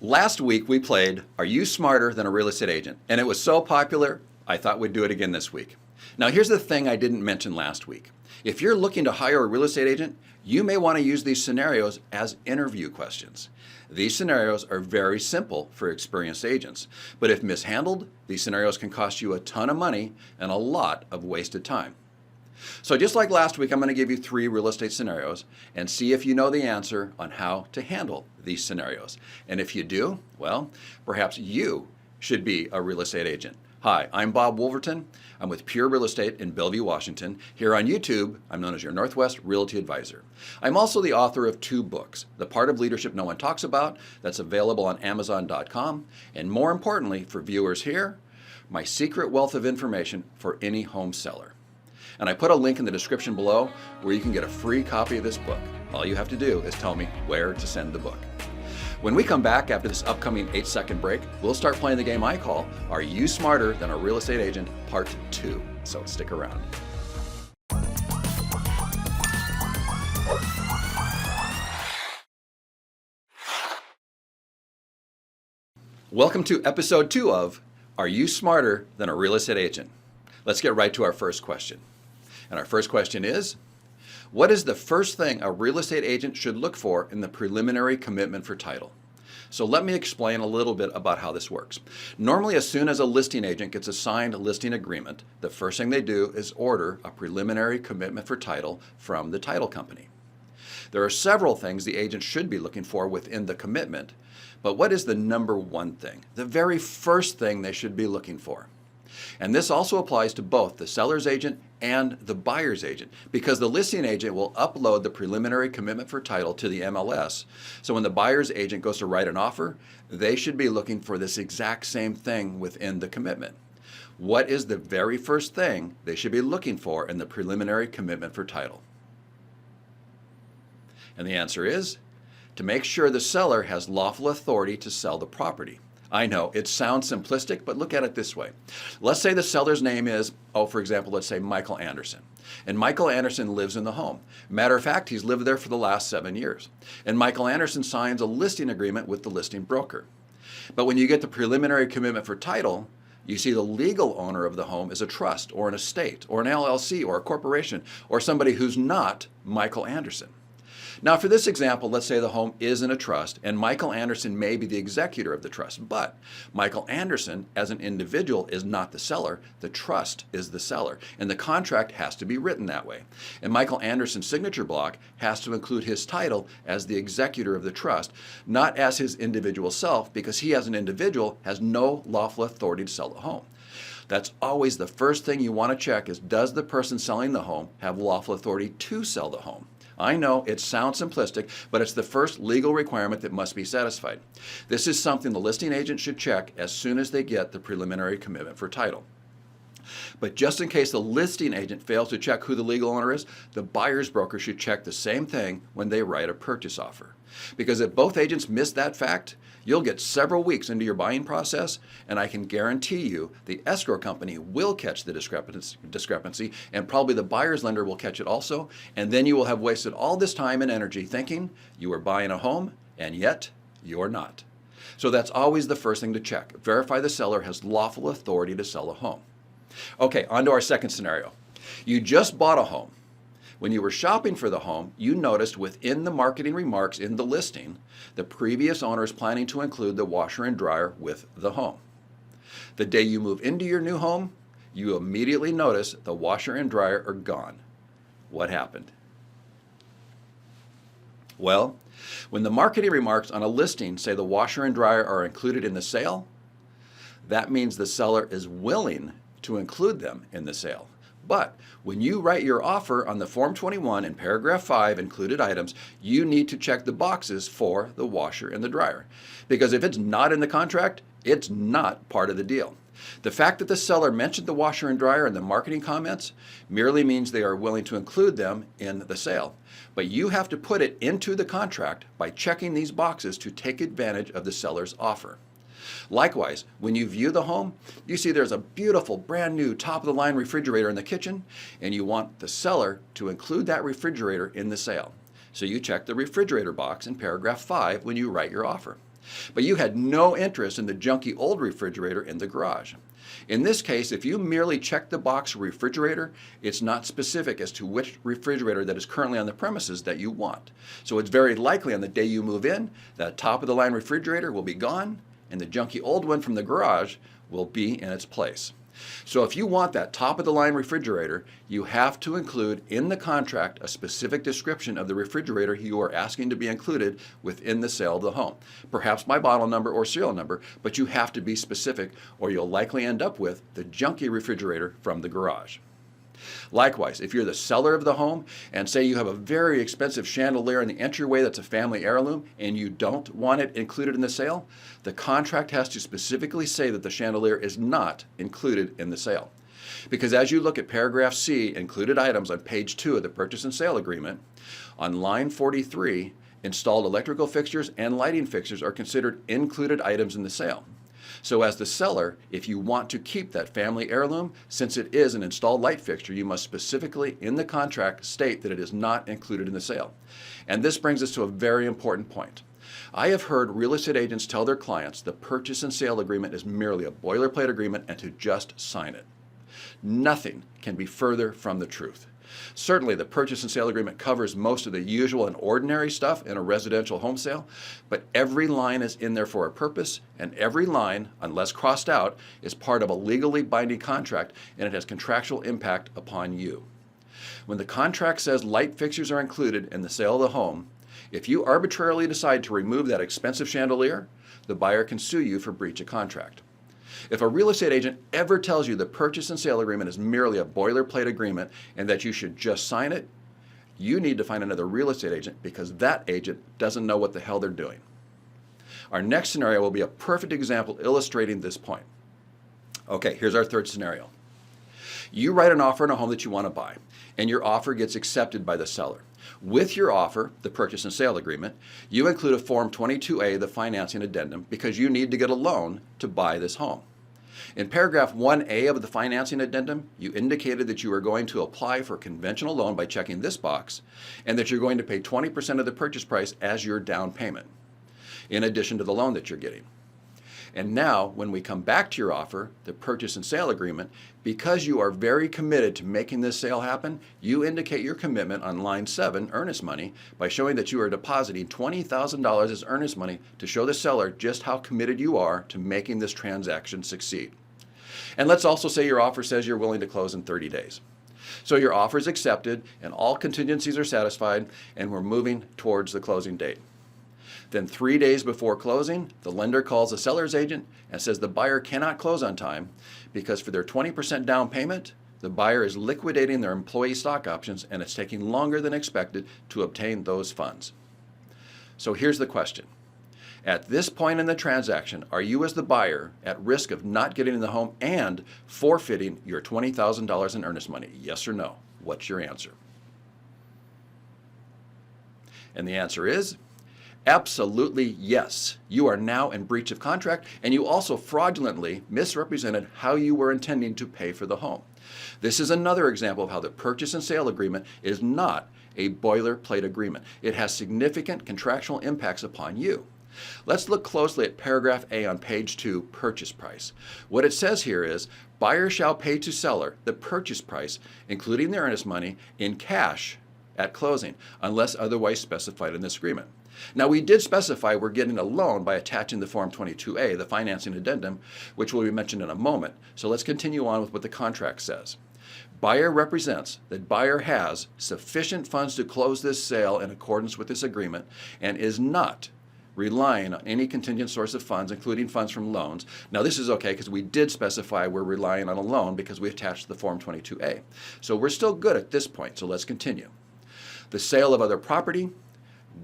Last week we played Are You Smarter Than a Real Estate Agent? And it was so popular, I thought we'd do it again this week. Now here's the thing I didn't mention last week. If you're looking to hire a real estate agent, you may want to use these scenarios as interview questions. These scenarios are very simple for experienced agents, but if mishandled, these scenarios can cost you a ton of money and a lot of wasted time. So just like last week, I'm going to give you 3 real estate scenarios and see if you know the answer on how to handle these scenarios. And if you do, well, perhaps you should be a real estate agent. Hi, I'm BobWoolverton. I'm with Pure Real Estate in Bellevue, Washington. Here on YouTube, I'm known as your Northwest Realty Advisor. I'm also the author of 2 books, The Part of Leadership No One Talks About, that's available on Amazon.com, and more importantly for viewers here, my secret wealth of information for any home seller. And I put a link in the description below where you can get a free copy of this book. All you have to do is tell me where to send the book. When we come back after this upcoming 8-second break, we'll start playing the game I call Are You Smarter Than a Real Estate Agent? Part 2. So stick around. Welcome to episode 2 of Are You Smarter Than a Real Estate Agent? Let's get right to our first question. And our first question is, what is the first thing a real estate agent should look for in the preliminary commitment for title? So let me explain a little bit about how this works. Normally, as soon as a listing agent gets a signed listing agreement, the first thing they do is order a preliminary commitment for title from the title company. There are several things the agent should be looking for within the commitment, but what is the number one thing? The very first thing they should be looking for. And this also applies to both the seller's agent and the buyer's agent, because the listing agent will upload the preliminary commitment for title to the MLS. So when the buyer's agent goes to write an offer, they should be looking for this exact same thing within the commitment. What is the very first thing they should be looking for in the preliminary commitment for title? And the answer is to make sure the seller has lawful authority to sell the property. I know, it sounds simplistic, but look at it this way. Let's say the seller's name is, for example, let's say Michael Anderson. And Michael Anderson lives in the home. Matter of fact, he's lived there for the last 7 years. And Michael Anderson signs a listing agreement with the listing broker. But when you get the preliminary commitment for title, you see the legal owner of the home is a trust or an estate or an LLC or a corporation or somebody who's not Michael Anderson. Now for this example, let's say the home is in a trust and Michael Anderson may be the executor of the trust, but Michael Anderson as an individual is not the seller, the trust is the seller, and the contract has to be written that way. And Michael Anderson's signature block has to include his title as the executor of the trust, not as his individual self, because he as an individual has no lawful authority to sell the home. That's always the first thing you want to check is, does the person selling the home have lawful authority to sell the home? I know it sounds simplistic, but it's the first legal requirement that must be satisfied. This is something the listing agent should check as soon as they get the preliminary commitment for title. But just in case the listing agent fails to check who the legal owner is, the buyer's broker should check the same thing when they write a purchase offer. Because if both agents miss that fact, you'll get several weeks into your buying process, and I can guarantee you the escrow company will catch the discrepancy, and probably the buyer's lender will catch it also, and then you will have wasted all this time and energy thinking you were buying a home, and yet you're not. So that's always the first thing to check. Verify the seller has lawful authority to sell a home. Okay, on to our second scenario. You just bought a home. When you were shopping for the home, you noticed within the marketing remarks in the listing, the previous owner is planning to include the washer and dryer with the home. The day you move into your new home, you immediately notice the washer and dryer are gone. What happened? Well, when the marketing remarks on a listing say the washer and dryer are included in the sale, that means the seller is willing to include them in the sale. But when you write your offer on the Form 21 in paragraph 5 included items, you need to check the boxes for the washer and the dryer. Because if it's not in the contract, it's not part of the deal. The fact that the seller mentioned the washer and dryer in the marketing comments merely means they are willing to include them in the sale. But you have to put it into the contract by checking these boxes to take advantage of the seller's offer. Likewise, when you view the home, you see there's a beautiful brand new top-of-the-line refrigerator in the kitchen, and you want the seller to include that refrigerator in the sale. So you check the refrigerator box in paragraph 5 when you write your offer. But you had no interest in the junky old refrigerator in the garage. In this case, if you merely check the box refrigerator, it's not specific as to which refrigerator that is currently on the premises that you want. So it's very likely on the day you move in, that top of the line refrigerator will be gone and the junky old one from the garage will be in its place. So if you want that top of the line refrigerator, you have to include in the contract a specific description of the refrigerator you are asking to be included within the sale of the home. Perhaps by model number or serial number, but you have to be specific or you'll likely end up with the junky refrigerator from the garage. Likewise, if you're the seller of the home and say you have a very expensive chandelier in the entryway that's a family heirloom and you don't want it included in the sale, the contract has to specifically say that the chandelier is not included in the sale. Because as you look at paragraph C, included items on page 2 of the purchase and sale agreement, on line 43, installed electrical fixtures and lighting fixtures are considered included items in the sale. So as the seller, if you want to keep that family heirloom, since it is an installed light fixture, you must specifically in the contract state that it is not included in the sale. And this brings us to a very important point. I have heard real estate agents tell their clients the purchase and sale agreement is merely a boilerplate agreement and to just sign it. Nothing can be further from the truth. Certainly, the purchase and sale agreement covers most of the usual and ordinary stuff in a residential home sale, but every line is in there for a purpose, and every line, unless crossed out, is part of a legally binding contract, and it has contractual impact upon you. When the contract says light fixtures are included in the sale of the home, if you arbitrarily decide to remove that expensive chandelier, the buyer can sue you for breach of contract. If a real estate agent ever tells you the purchase and sale agreement is merely a boilerplate agreement and that you should just sign it, you need to find another real estate agent because that agent doesn't know what the hell they're doing. Our next scenario will be a perfect example illustrating this point. Okay, here's our third scenario. You write an offer on a home that you want to buy, and your offer gets accepted by the seller. With your offer, the purchase and sale agreement, you include a Form 22A, the financing addendum, because you need to get a loan to buy this home. In paragraph 1A of the financing addendum, you indicated that you are going to apply for a conventional loan by checking this box, and that you're going to pay 20% of the purchase price as your down payment, in addition to the loan that you're getting. And now, when we come back to your offer, the purchase and sale agreement, because you are very committed to making this sale happen, you indicate your commitment on line 7, earnest money, by showing that you are depositing $20,000 as earnest money to show the seller just how committed you are to making this transaction succeed. And let's also say your offer says you're willing to close in 30 days. So your offer is accepted and all contingencies are satisfied, and we're moving towards the closing date. Then 3 days before closing, the lender calls the seller's agent and says the buyer cannot close on time because for their 20% down payment, the buyer is liquidating their employee stock options and it's taking longer than expected to obtain those funds. So here's the question. At this point in the transaction, are you as the buyer at risk of not getting the home and forfeiting your $20,000 in earnest money? Yes or no? What's your answer? And the answer is absolutely yes. You are now in breach of contract, and you also fraudulently misrepresented how you were intending to pay for the home. This is another example of how the purchase and sale agreement is not a boilerplate agreement. It has significant contractual impacts upon you. Let's look closely at paragraph A on page 2, purchase price. What it says here is, buyer shall pay to seller the purchase price, including the earnest money, in cash at closing, unless otherwise specified in this agreement. Now, we did specify we're getting a loan by attaching the Form 22A, the financing addendum, which will be mentioned in a moment. So let's continue on with what the contract says. Buyer represents that buyer has sufficient funds to close this sale in accordance with this agreement and is not relying on any contingent source of funds, including funds from loans. Now, this is okay because we did specify we're relying on a loan because we attached the Form 22A. So we're still good at this point, so let's continue. The sale of other property,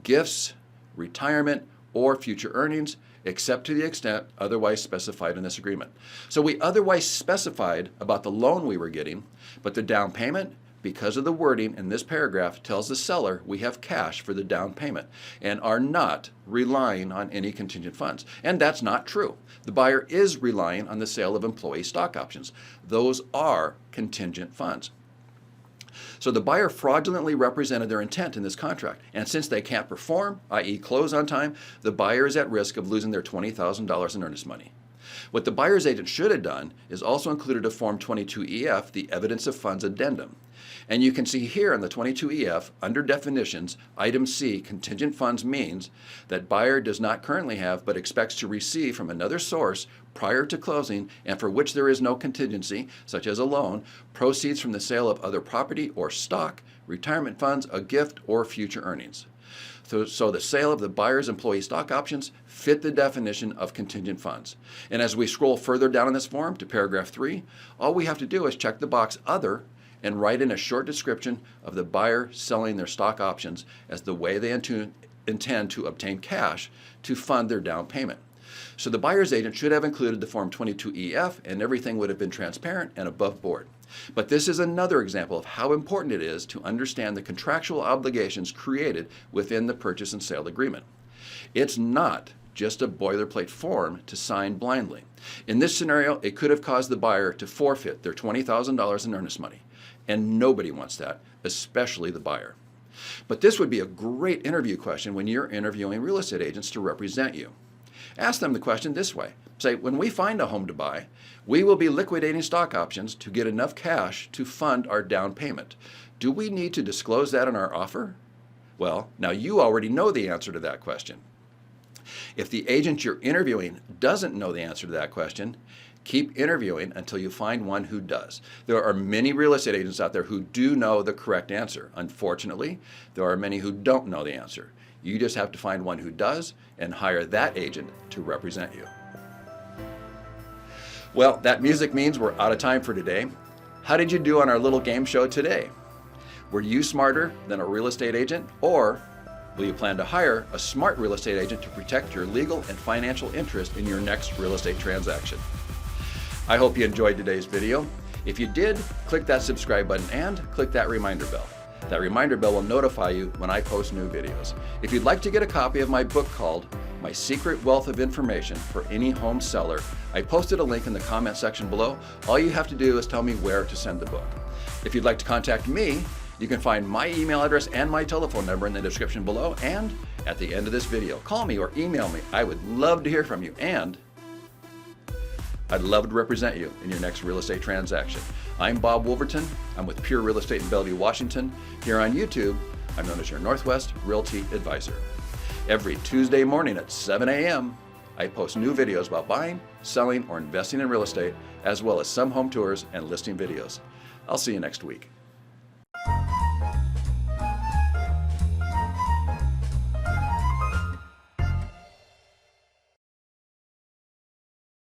gifts, retirement, or future earnings, except to the extent otherwise specified in this agreement. So we otherwise specified about the loan we were getting, but the down payment, because of the wording in this paragraph, tells the seller we have cash for the down payment and are not relying on any contingent funds. And that's not true. The buyer is relying on the sale of employee stock options. Those are contingent funds. So the buyer fraudulently represented their intent in this contract, and since they can't perform, i.e. close on time, the buyer is at risk of losing their $20,000 in earnest money. What the buyer's agent should have done is also included a Form 22EF, the Evidence of Funds Addendum. And you can see here in the 22EF, under definitions, item C, contingent funds means that buyer does not currently have but expects to receive from another source prior to closing and for which there is no contingency, such as a loan, proceeds from the sale of other property or stock, retirement funds, a gift, or future earnings. So the sale of the buyer's employee stock options fit the definition of contingent funds. And as we scroll further down in this form to paragraph 3, all we have to do is check the box Other and write in a short description of the buyer selling their stock options as the way they intend to obtain cash to fund their down payment. So the buyer's agent should have included the Form 22EF and everything would have been transparent and above board. But this is another example of how important it is to understand the contractual obligations created within the purchase and sale agreement. It's not just a boilerplate form to sign blindly. In this scenario, it could have caused the buyer to forfeit their $20,000 in earnest money. And nobody wants that, especially the buyer. But this would be a great interview question when you're interviewing real estate agents to represent you. Ask them the question this way. Say, when we find a home to buy, we will be liquidating stock options to get enough cash to fund our down payment. Do we need to disclose that in our offer? Well, now you already know the answer to that question. If the agent you're interviewing doesn't know the answer to that question, keep interviewing until you find one who does. There are many real estate agents out there who do know the correct answer. Unfortunately, there are many who don't know the answer. You just have to find one who does and hire that agent to represent you. Well, that music means we're out of time for today. How did you do on our little game show today? Were you smarter than a real estate agent, or will you plan to hire a smart real estate agent to protect your legal and financial interest in your next real estate transaction? I hope you enjoyed today's video. If you did, click that subscribe button and click that reminder bell. That reminder bell will notify you when I post new videos. If you'd like to get a copy of my book called My Secret Wealth of Information for Any Home Seller, I posted a link in the comment section below. All you have to do is tell me where to send the book. If you'd like to contact me, you can find my email address and my telephone number in the description below and at the end of this video. Call me or email me. I would love to hear from you, and I'd love to represent you in your next real estate transaction. I'm Bob Woolverton. I'm with Pure Real Estate in Bellevue, Washington. Here on YouTube, I'm known as your Northwest Realty Advisor. Every Tuesday morning at 7 a.m., I post new videos about buying, selling, or investing in real estate, as well as some home tours and listing videos. I'll see you next week.